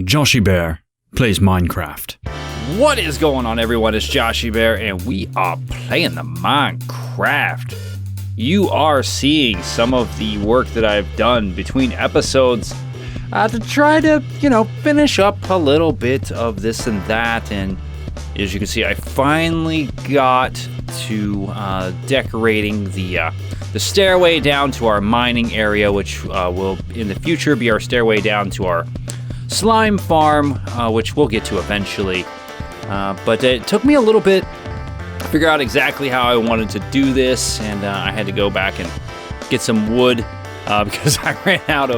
Joshiebear plays Minecraft. What is going on, everyone? It's Joshiebear, and we are playing the Minecraft. You are seeing some of the work that I've done between episodes to try to, finish up a little bit of this and that. And as you can see, I finally got to decorating the stairway down to our mining area, which will in the future be our stairway down to our slime farm, which we'll get to eventually. But it took me a little bit to figure out exactly how I wanted to do this, and I had to go back and get some wood because I ran out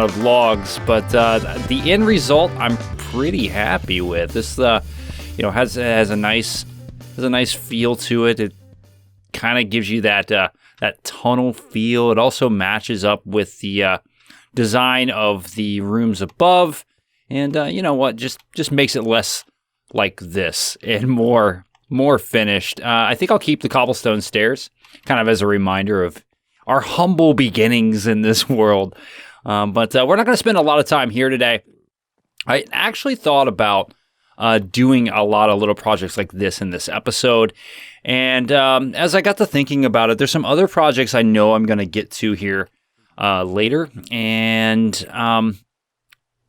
of logs. But the end result, I'm pretty happy with. This, has a nice feel to it. It kind of gives you that tunnel feel. It also matches up with the design of the rooms above, and just makes it less like this and more finished. I think I'll keep the cobblestone stairs kind of as a reminder of our humble beginnings in this world, but we're not going to spend a lot of time here today. I actually thought about doing a lot of little projects like this in this episode, and as I got to thinking about it, there's some other projects I know I'm going to get to here later, and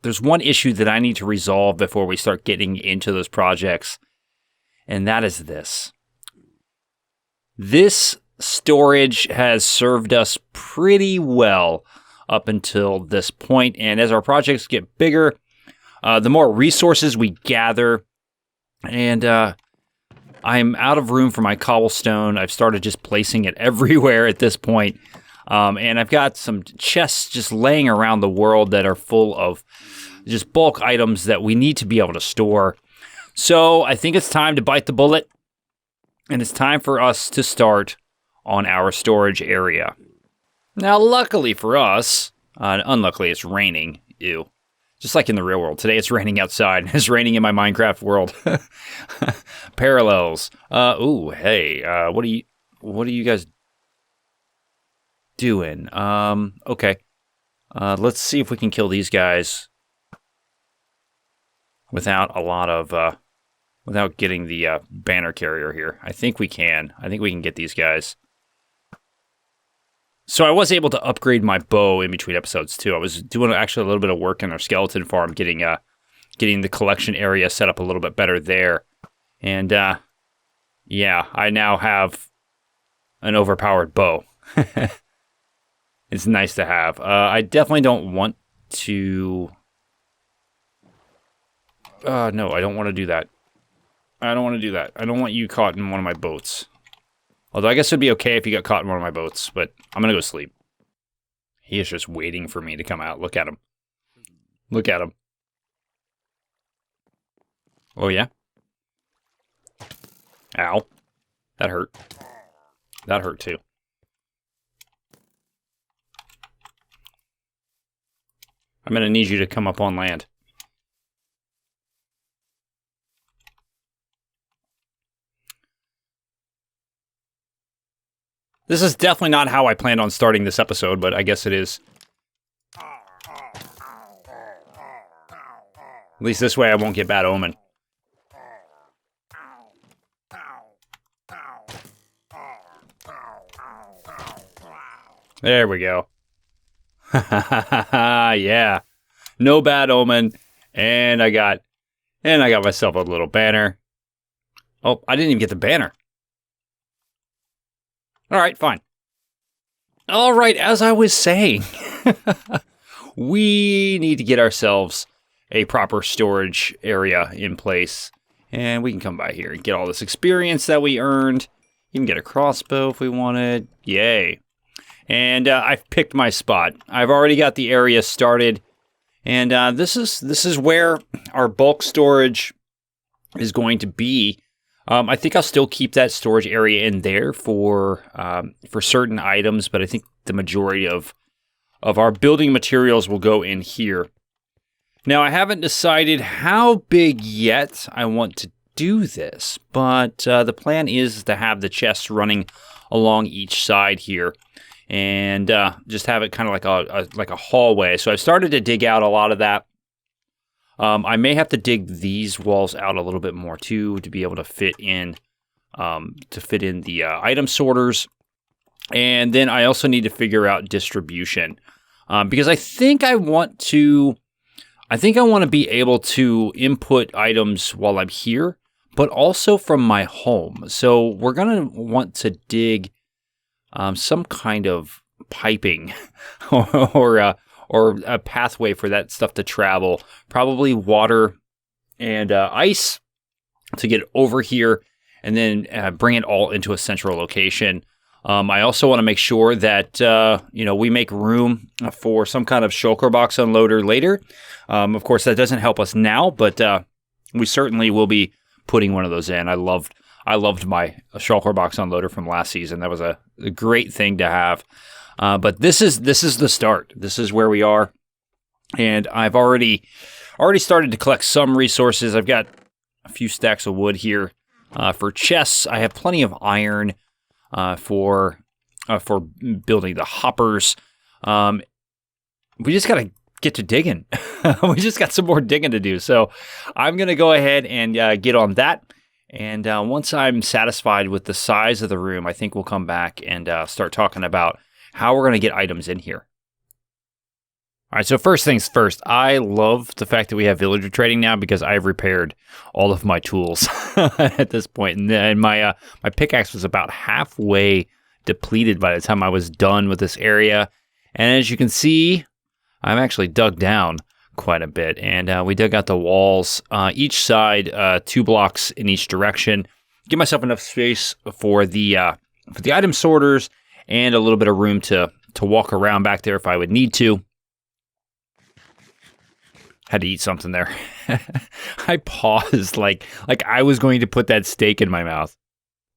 there's one issue that I need to resolve before we start getting into those projects, and that is this. This storage has served us pretty well up until this point, and as our projects get bigger, the more resources we gather, and I'm out of room for my cobblestone. I've started just placing it everywhere at this point. And I've got some chests just laying around the world that are full of just bulk items that we need to be able to store. So I think it's time to bite the bullet, and it's time for us to start on our storage area. Now, luckily for us, unluckily it's raining. Ew. Just like in the real world. Today it's raining outside. It's raining in my Minecraft world. Parallels. Hey, what are you guys doing? Okay. Let's see if we can kill these guys without without getting the banner carrier here. I think we can. I think we can get these guys. So I was able to upgrade my bow in between episodes too. I was doing actually a little bit of work in our skeleton farm, getting the collection area set up a little bit better there. And yeah, I now have an overpowered bow. It's nice to have. I definitely don't want to... no, I don't want to do that. I don't want to do that. I don't want you caught in one of my boats. Although I guess it'd be okay if you got caught in one of my boats, but I'm going to go sleep. He is just waiting for me to come out. Look at him. Look at him. Oh, yeah? Ow. That hurt. That hurt, too. I'm going to need you to come up on land. This is definitely not how I planned on starting this episode, but I guess it is. At least this way I won't get bad omen. There we go. Yeah. No bad omen. And I got myself a little banner. Oh, I didn't even get the banner. All right, fine. All right, as I was saying, we need to get ourselves a proper storage area in place, and we can come by here and get all this experience that we earned. Even get a crossbow if we wanted. Yay. And I've picked my spot. I've already got the area started, and this is where our bulk storage is going to be. I think I'll still keep that storage area in there for certain items, but I think the majority of our building materials will go in here. Now, I haven't decided how big yet I want to do this, but the plan is to have the chests running along each side here, and just have it kind of like a hallway. So I've started to dig out a lot of that. I may have to dig these walls out a little bit more too to be able to fit in the item sorters. And then I also need to figure out distribution because I think I want to be able to input items while I'm here, but also from my home. So we're going to want to dig some kind of piping or a pathway for that stuff to travel. Probably water and ice to get over here and then bring it all into a central location. I also want to make sure that we make room for some kind of shulker box unloader later. Of course, that doesn't help us now, but we certainly will be putting one of those in. I loved my shulker box unloader from last season. That was a great thing to have. But this is the start. This is where we are, and I've already started to collect some resources. I've got a few stacks of wood here for chests. I have plenty of iron. For building the hoppers. We just got to get to digging. We just got some more digging to do. So I'm going to go ahead and get on that. And once I'm satisfied with the size of the room, I think we'll come back and start talking about how we're going to get items in here. All right, so first things first, I love the fact that we have villager trading now because I've repaired all of my tools at this point. And my pickaxe was about halfway depleted by the time I was done with this area. And as you can see, I've actually dug down quite a bit. And we dug out the walls, each side, 2 blocks in each direction. Give myself enough space for the item sorters and a little bit of room to walk around back there if I would need to. Had to eat something there. I paused like I was going to put that steak in my mouth.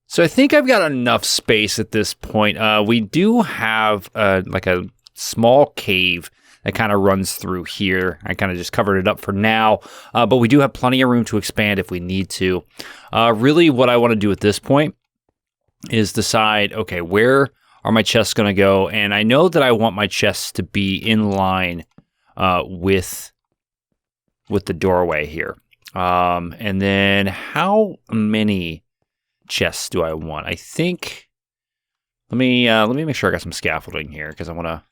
So I think I've got enough space at this point. We do have like a small cave that kind of runs through here. I kind of just covered it up for now, but we do have plenty of room to expand if we need to. Really what I want to do at this point is decide, okay, where are my chests going to go? And I know that I want my chests to be in line with the doorway here. And then how many chests do I want? I think, let me make sure I got some scaffolding here because I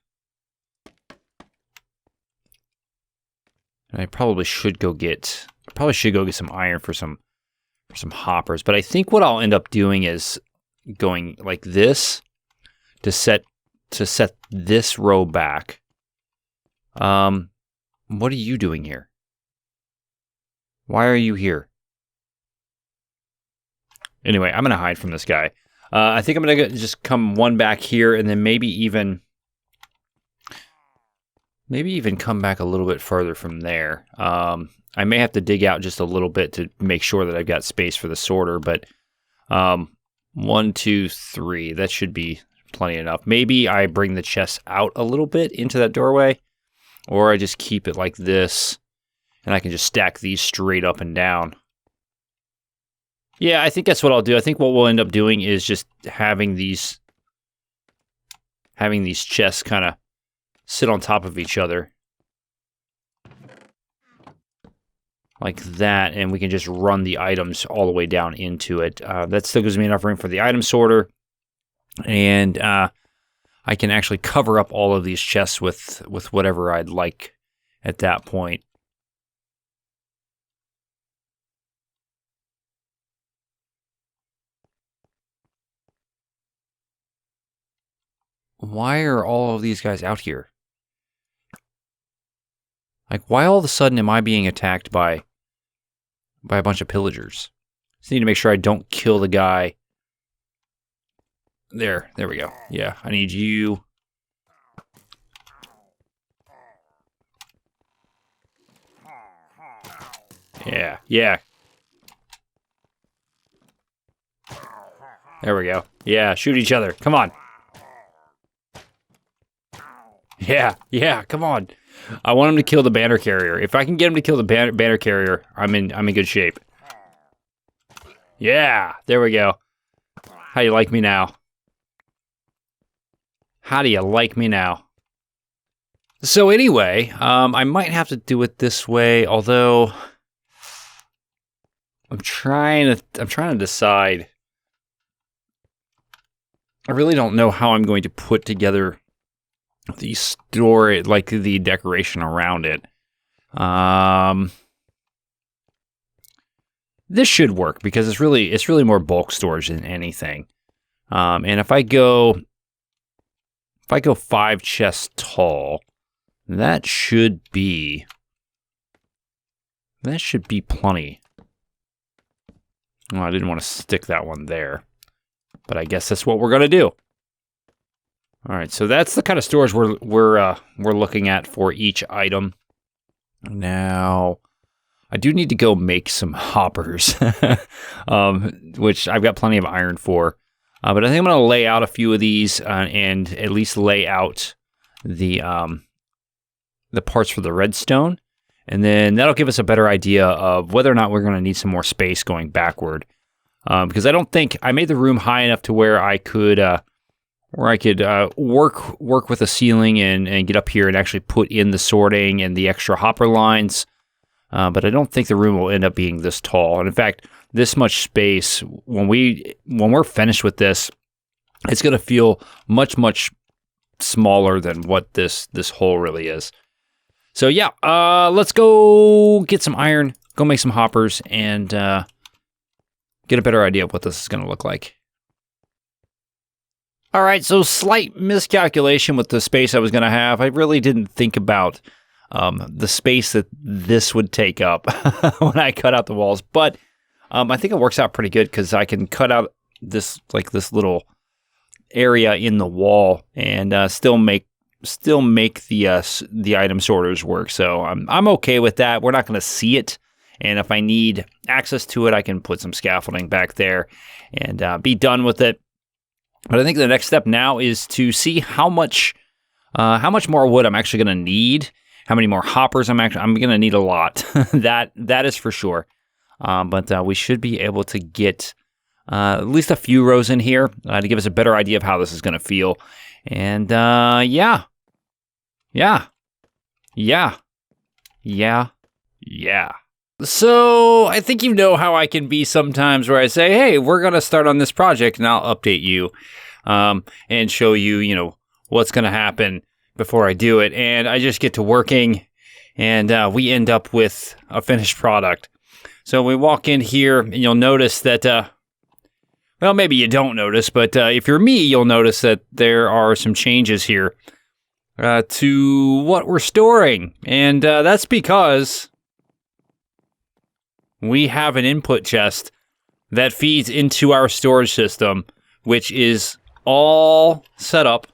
probably should go get some iron for some hoppers. But I think what I'll end up doing is going like this to set this row back. What are you doing here? Why are you here? Anyway, I'm going to hide from this guy. I think I'm going to just come one back here and then maybe even come back a little bit further from there. I may have to dig out just a little bit to make sure that I've got space for the sorter, but 1, 2, 3, that should be plenty enough. Maybe I bring the chest out a little bit into that doorway, or I just keep it like this. And I can just stack these straight up and down. Yeah, I think that's what I'll do. I think what we'll end up doing is just having these chests kind of sit on top of each other. Like that, and we can just run the items all the way down into it. That still gives me enough room for the item sorter. And I can actually cover up all of these chests with whatever I'd like at that point. Why are all of these guys out here? Like, why all of a sudden am I being attacked by a bunch of pillagers? Just need to make sure I don't kill the guy. There we go. Yeah, I need you. Yeah. There we go. Yeah, shoot each other. Come on. Yeah, come on. I want him to kill the banner carrier. If I can get him to kill the banner carrier, I'm in good shape. Yeah, there we go. How do you like me now? How do you like me now? So anyway, I might have to do it this way, although I'm trying to decide. I really don't know how I'm going to put together the story, like the decoration around it. This should work because it's really more bulk storage than anything. And if I go 5 chests tall, that should be plenty. Well, I didn't want to stick that one there, but I guess that's what we're gonna do. All right, so that's the kind of storage we're looking at for each item. Now, I do need to go make some hoppers, which I've got plenty of iron for. But I think I'm going to lay out a few of these and at least lay out the parts for the redstone. And then that'll give us a better idea of whether or not we're going to need some more space going backward. Because I don't think I made the room high enough to where I could work with the ceiling and get up here and actually put in the sorting and the extra hopper lines. But I don't think the room will end up being this tall. And in fact, this much space, when we're finished with this, it's going to feel much, much smaller than what this hole really is. So yeah, let's go get some iron, go make some hoppers, and get a better idea of what this is going to look like. All right, so slight miscalculation with the space I was going to have. I really didn't think about the space that this would take up when I cut out the walls. But I think it works out pretty good because I can cut out this little area in the wall and still make the item sorters work. So I'm okay with that. We're not going to see it. And if I need access to it, I can put some scaffolding back there and be done with it. But I think the next step now is to see how much more wood I'm actually going to need. How many more hoppers I'm going to need a lot. that is for sure. But we should be able to get at least a few rows in here to give us a better idea of how this is going to feel. And yeah. So I think you know how I can be sometimes where I say, hey, we're going to start on this project and I'll update you and show you, what's going to happen before I do it. And I just get to working and we end up with a finished product. So we walk in here and you'll notice that, well, maybe you don't notice, but if you're me, you'll notice that there are some changes here to what we're storing. And that's because we have an input chest that feeds into our storage system, which is all set up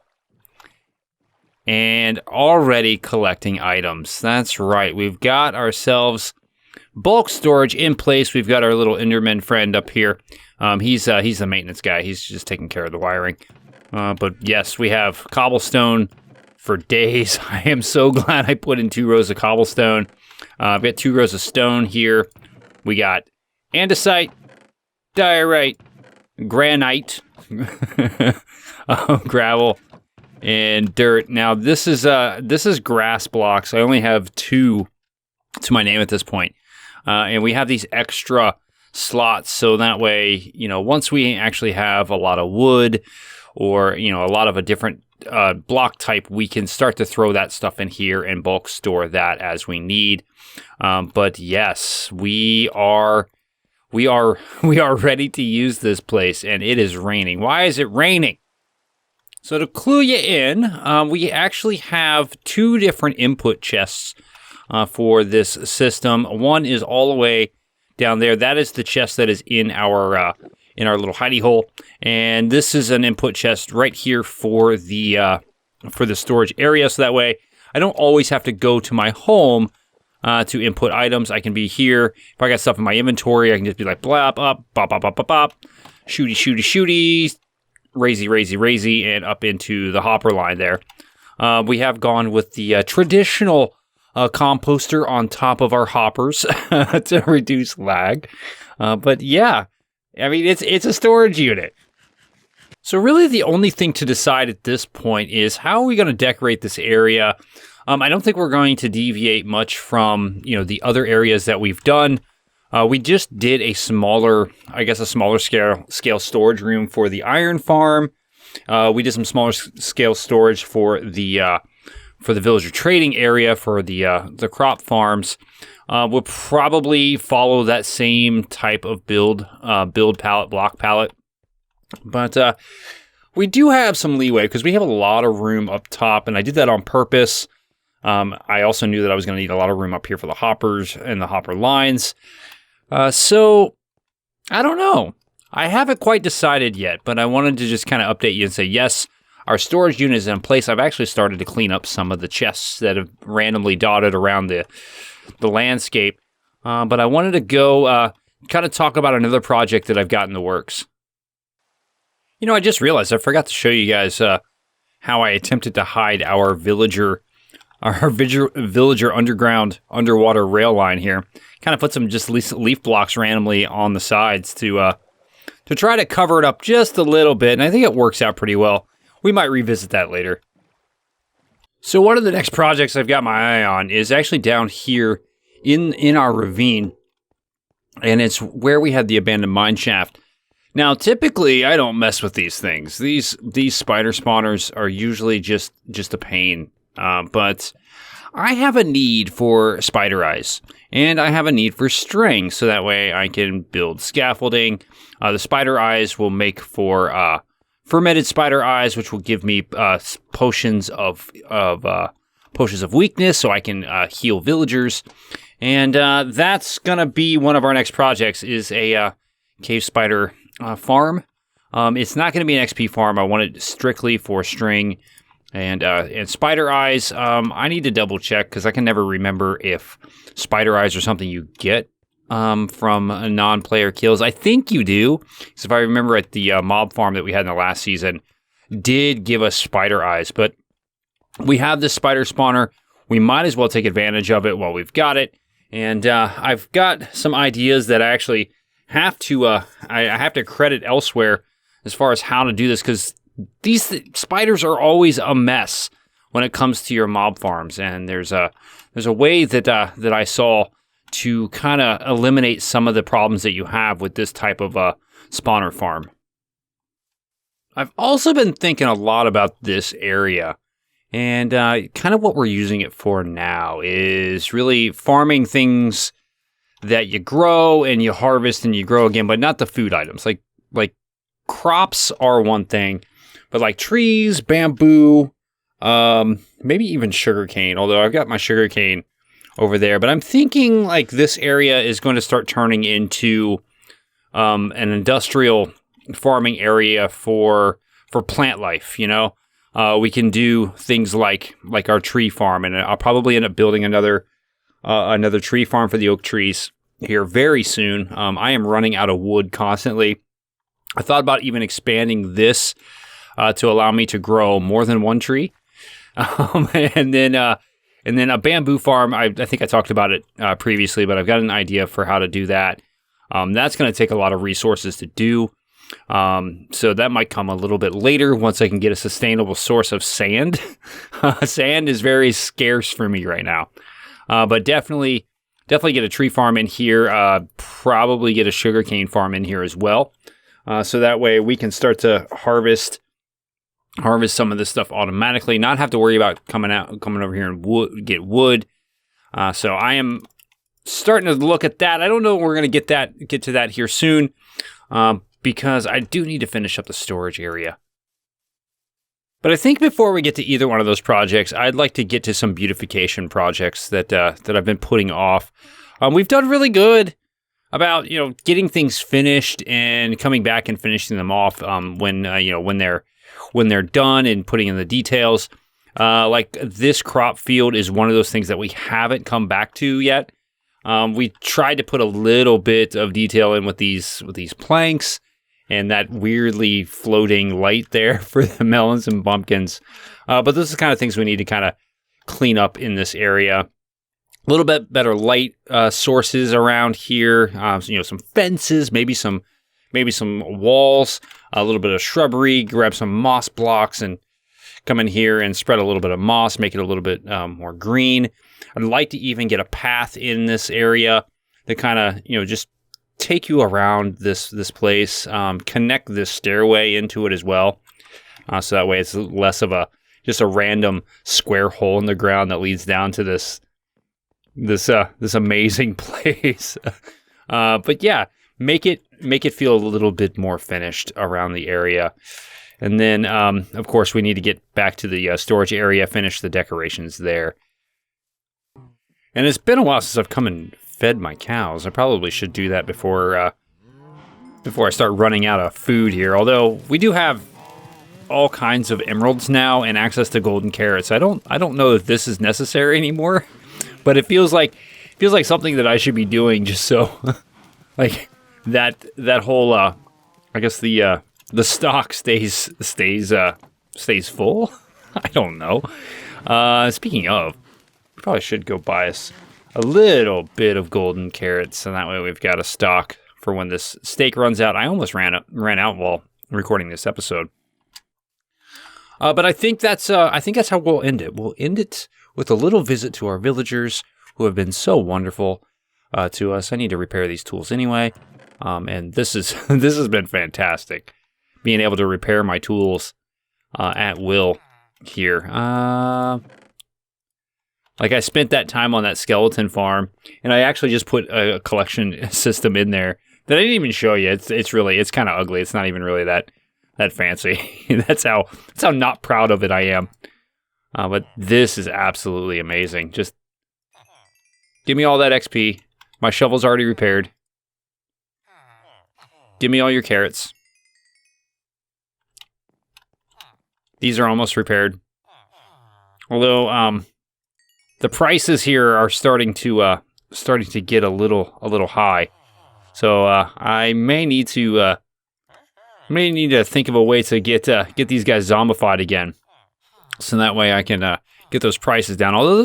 and already collecting items. That's right. We've got ourselves bulk storage in place. We've got our little Enderman friend up here. He's the maintenance guy. He's just taking care of the wiring. But yes, we have cobblestone for days. I am so glad I put in 2 rows of cobblestone. I've got 2 rows of stone here. We got andesite, diorite, granite, gravel, and dirt. Now this is grass blocks. I only have 2 to my name at this point, and we have these extra slots so that way, once we actually have a lot of wood or a lot of a different block type, we can start to throw that stuff in here and bulk store that as we need. But yes, we are ready to use this place, and it is raining. Why is it raining? So to clue you in, we actually have 2 different input chests for this system. One is all the way down there. That is the chest that is in our little hidey hole, and this is an input chest right here for the storage area. So that way, I don't always have to go to my home to input items. I can be here. If I got stuff in my inventory, I can just be like blap up, bop, bop, bop, bop, bop, shooty, shooty, shooty, razy, and up into the hopper line there. We have gone with the traditional composter on top of our hoppers to reduce lag. But yeah, I mean, it's a storage unit. So really the only thing to decide at this point is how are we going to decorate this area? I don't think we're going to deviate much from, the other areas that we've done. We just did a smaller scale storage room for the iron farm. We did some smaller scale storage for the villager trading area for the crop farms. We'll probably follow that same type of build palette, block palette. But we do have some leeway because we have a lot of room up top, and I did that on purpose. I also knew that I was going to need a lot of room up here for the hoppers and the hopper lines. So, I don't know. I haven't quite decided yet, but I wanted to just kind of update you and say, yes, our storage unit is in place. I've actually started to clean up some of the chests that have randomly dotted around the landscape. But I wanted to go kind of talk about another project that I've got in the works. I just realized I forgot to show you guys how I attempted to hide our villager underwater rail line here. Kind of put some just leaf blocks randomly on the sides to try to cover it up just a little bit, and I think it works out pretty well. We might revisit that later. So one of the next projects I've got my eye on is actually down here in our ravine, and it's where we had the abandoned mine shaft. Now, typically, I don't mess with these things. These spider spawners are usually just a pain, but I have a need for spider eyes, and I have a need for string, so that way I can build scaffolding. The spider eyes will make for fermented spider eyes, which will give me potions of weakness, so I can heal villagers. And that's gonna be one of our next projects, is a cave spider farm. It's not gonna be an XP farm. I want it strictly for string and spider eyes. I need to double check because I can never remember if spider eyes are something you get from non-player kills. I think you do. So if I remember at the mob farm that we had in the last season, did give us spider eyes. But we have this spider spawner. We might as well take advantage of it while we've got it. And I've got some ideas that I actually have to I have to credit elsewhere as far as how to do this, because these spiders are always a mess when it comes to your mob farms. And there's a way that I saw to kind of eliminate some of the problems that you have with this type of spawner farm. I've also been thinking a lot about this area, and kind of what we're using it for now is really farming things that you grow and you harvest and you grow again, but not the food items. Like crops are one thing, but like trees, bamboo, maybe even sugarcane, although I've got my sugarcane over there. But I'm thinking like this area is going to start turning into an industrial farming area for plant life, we can do things like our tree farm, and I'll probably end up building another tree farm for the oak trees here very soon. I am running out of wood constantly. I thought about even expanding this to allow me to grow more than one tree, and then a bamboo farm. I think I talked about it previously, but I've got an idea for how to do that. That's going to take a lot of resources to do. So that might come a little bit later once I can get a sustainable source of sand. Sand is very scarce for me right now. But definitely get a tree farm in here. Probably get a sugarcane farm in here as well. So that way we can start to harvest some of this stuff automatically, not have to worry about coming over here and get wood. So I am starting to look at that. I don't know if we're going to get to that here soon. Because I do need to finish up the storage area. But I think before we get to either one of those projects, I'd like to get to some beautification projects that I've been putting off. We've done really good about getting things finished and coming back and finishing them off when they're done and putting in the details. Like this crop field is one of those things that we haven't come back to yet. We tried to put a little bit of detail in with these planks and that weirdly floating light there for the melons and pumpkins. But this is the kind of things we need to kind of clean up in this area. A little bit better light sources around here. Some fences, maybe some walls, a little bit of shrubbery, grab some moss blocks and come in here and spread a little bit of moss, make it a little bit more green. I'd like to even get a path in this area that kind of, just take you around this place, connect this stairway into it as well. So that way it's less of just a random square hole in the ground that leads down to this amazing place. But yeah, make it feel a little bit more finished around the area. And then, of course, we need to get back to the storage area, finish the decorations there. And it's been a while since I've come and fed my cows. I probably should do that before I start running out of food here. Although we do have all kinds of emeralds now and access to golden carrots. I don't know if this is necessary anymore, but it feels like something that I should be doing just so like that whole I guess the stock stays full. I don't know. Speaking of, we probably should go buy us a little bit of golden carrots, and that way we've got a stock for when this steak runs out. I almost ran out while recording this episode. But I think that's how we'll end it. We'll end it with a little visit to our villagers who have been so wonderful to us. I need to repair these tools anyway, and this has been fantastic, being able to repair my tools at will here. Like I spent that time on that skeleton farm, and I actually just put a collection system in there that I didn't even show you. It's kind of ugly. It's not even really that fancy. That's how not proud of it I am. But this is absolutely amazing. Just give me all that XP. My shovel's already repaired. Give me all your carrots. These are almost repaired. Although the prices here are starting to get a little high. So I may need to think of a way to get these guys zombified again, so that way I can get those prices down. Although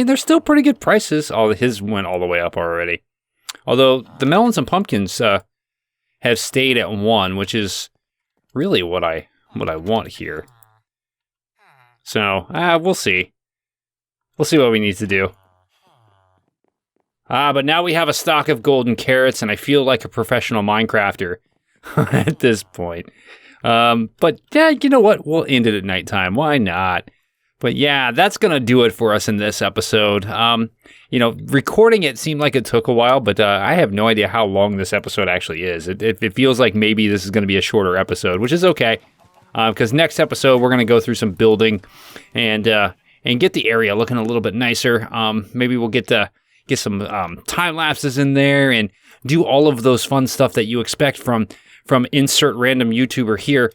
they're still pretty good prices. His went all the way up already. Although the melons and pumpkins have stayed at 1, which is really what I want here. So we'll see. We'll see what we need to do. But now we have a stock of golden carrots, and I feel like a professional Minecrafter at this point. But yeah, you know what? We'll end it at nighttime. Why not? But yeah, that's going to do it for us in this episode. Recording it seemed like it took a while, but I have no idea how long this episode actually is. It feels like maybe this is going to be a shorter episode, which is okay. Because next episode, we're going to go through some building and get the area looking a little bit nicer. Maybe we'll get some time lapses in there and do all of those fun stuff that you expect from insert random YouTuber here.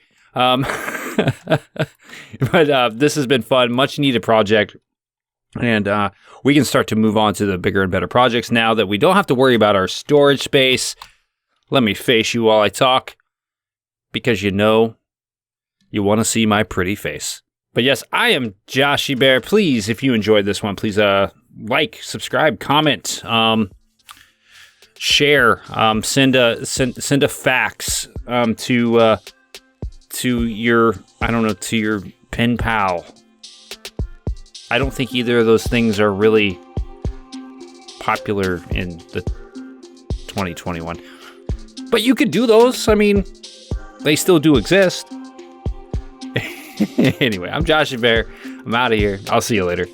But this has been fun, much needed project. And we can start to move on to the bigger and better projects now that we don't have to worry about our storage space. Let me face you while I talk, because you want to see my pretty face. But yes, I am Joshiebear. Please, if you enjoyed this one, please like, subscribe, comment, share, send a fax to your pen pal. I don't think either of those things are really popular in the 2021. But you could do those. I mean, they still do exist. Anyway, I'm Joshiebear. I'm out of here. I'll see you later.